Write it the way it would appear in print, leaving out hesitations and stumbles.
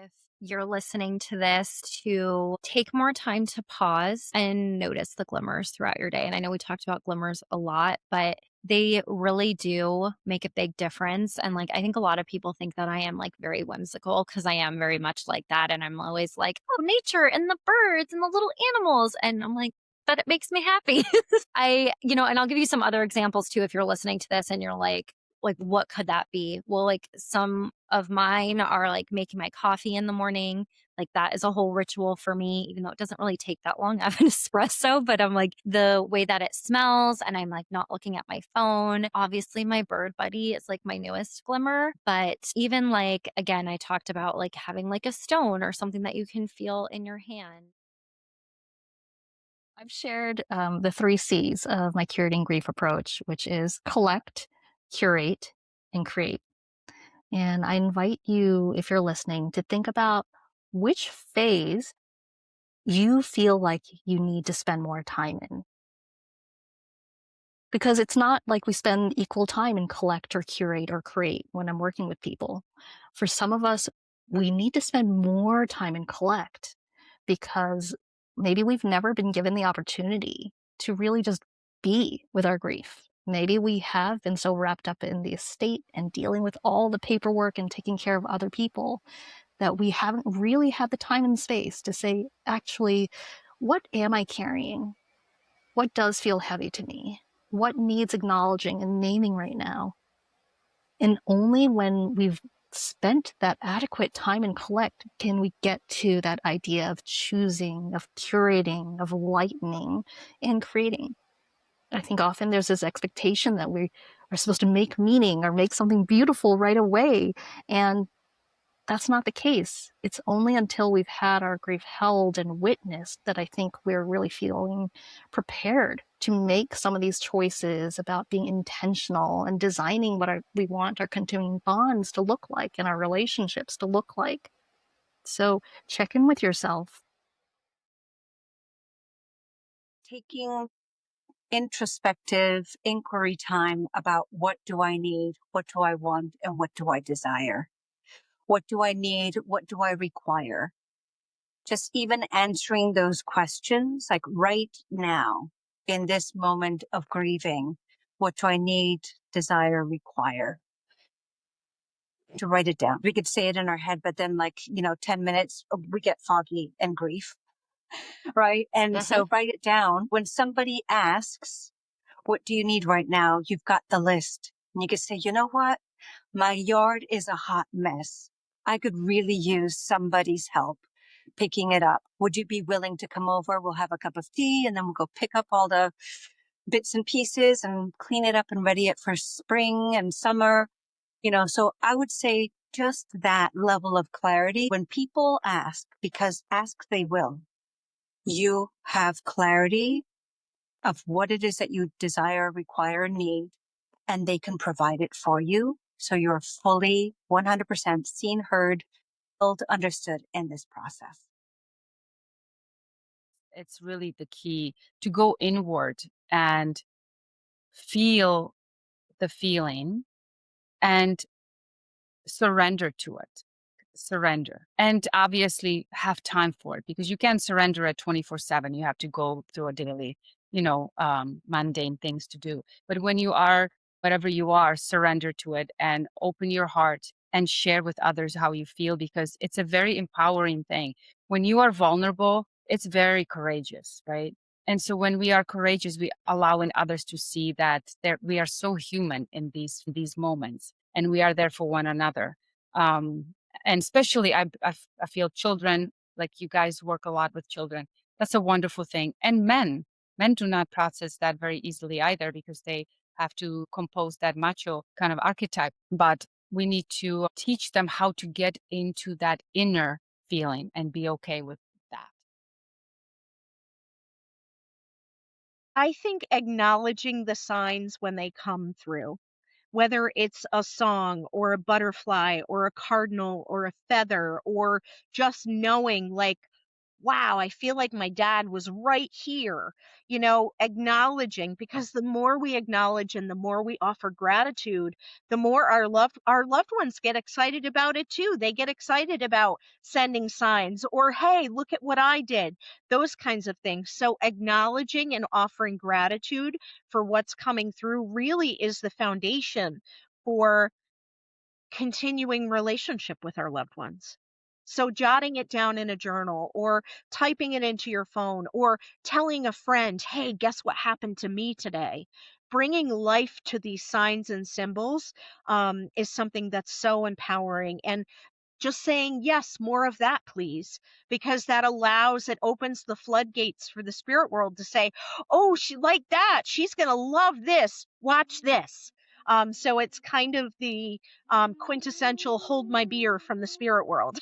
If you're listening to this, to take more time to pause and notice the glimmers throughout your day. And I know we talked about glimmers a lot, but they really do make a big difference. And like, I think a lot of people think that I am like very whimsical because I am very much like that. And I'm always like, oh, nature and the birds and the little animals. And I'm like, but it makes me happy. And I'll give you some other examples too if you're listening to this and you're like what could that be? Well, like some of mine are like making my coffee in the morning. Like that is a whole ritual for me, even though it doesn't really take that long. I have an espresso, but I'm like the way that it smells and I'm like not looking at my phone. Obviously, my bird buddy is like my newest glimmer. But even like, again, I talked about like having like a stone or something that you can feel in your hand. I've shared the three C's of my curating grief approach, which is collect, curate, and create. And I invite you, if you're listening, to think about which phase you feel like you need to spend more time in. Because it's not like we spend equal time in collect or curate or create when I'm working with people. For some of us, we need to spend more time in collect because maybe we've never been given the opportunity to really just be with our grief. Maybe we have been so wrapped up in the estate and dealing with all the paperwork and taking care of other people that we haven't really had the time and space to say, actually, what am I carrying? What does feel heavy to me? What needs acknowledging and naming right now? And only when we've spent that adequate time and collect can we get to that idea of choosing, of curating, of lightening, and creating. I think often there's this expectation that we are supposed to make meaning or make something beautiful right away. And that's not the case. It's only until we've had our grief held and witnessed that I think we're really feeling prepared to make some of these choices about being intentional and designing what we want our continuing bonds to look like and our relationships to look like. So check in with yourself. Taking introspective inquiry time about what do I need, what do I want, and what do I desire? What do I need? What do I require? Just even answering those questions, like right now, in this moment of grieving, what do I need, desire, require? To write it down. We could say it in our head, but then, 10 minutes, we get foggy and grief, right? And Hmm. so write it down. When somebody asks, what do you need right now? You've got the list. And you could say, you know what? My yard is a hot mess. I could really use somebody's help picking it up. Would you be willing to come over? We'll have a cup of tea and then we'll go pick up all the bits and pieces and clean it up and ready it for spring and summer. So I would say just that level of clarity when people ask, because ask they will, you have clarity of what it is that you desire, require, need, and they can provide it for you. So you're fully 100% seen, heard, felt, understood in this process. It's really the key to go inward and feel the feeling and surrender to it. Surrender. And obviously have time for it because you can't surrender at 24/7. You have to go through a daily, mundane things to do. But when you are, whatever you are, surrender to it and open your heart and share with others how you feel because it's a very empowering thing. When you are vulnerable, it's very courageous, right? And so when we are courageous, we allowing others to see that we are so human in these moments and we are there for one another. Um, and especially I feel children, like you guys work a lot with children. That's a wonderful thing. And men do not process that very easily either because they have to compose that macho kind of archetype. But we need to teach them how to get into that inner feeling and be okay with that. I think acknowledging the signs when they come through, whether it's a song or a butterfly or a cardinal or a feather or just knowing like wow, I feel like my dad was right here. Acknowledging, because the more we acknowledge and the more we offer gratitude, the more our loved ones get excited about it too. They get excited about sending signs, or hey, look at what I did. Those kinds of things. So acknowledging and offering gratitude for what's coming through really is the foundation for continuing relationship with our loved ones. So jotting it down in a journal, or typing it into your phone, or telling a friend, "Hey, guess what happened to me today?" Bringing life to these signs and symbols is something that's so empowering. And just saying, "Yes, more of that, please," because it opens the floodgates for the spirit world to say, "Oh, she liked that. She's going to love this. Watch this." So it's kind of the quintessential hold my beer from the spirit world.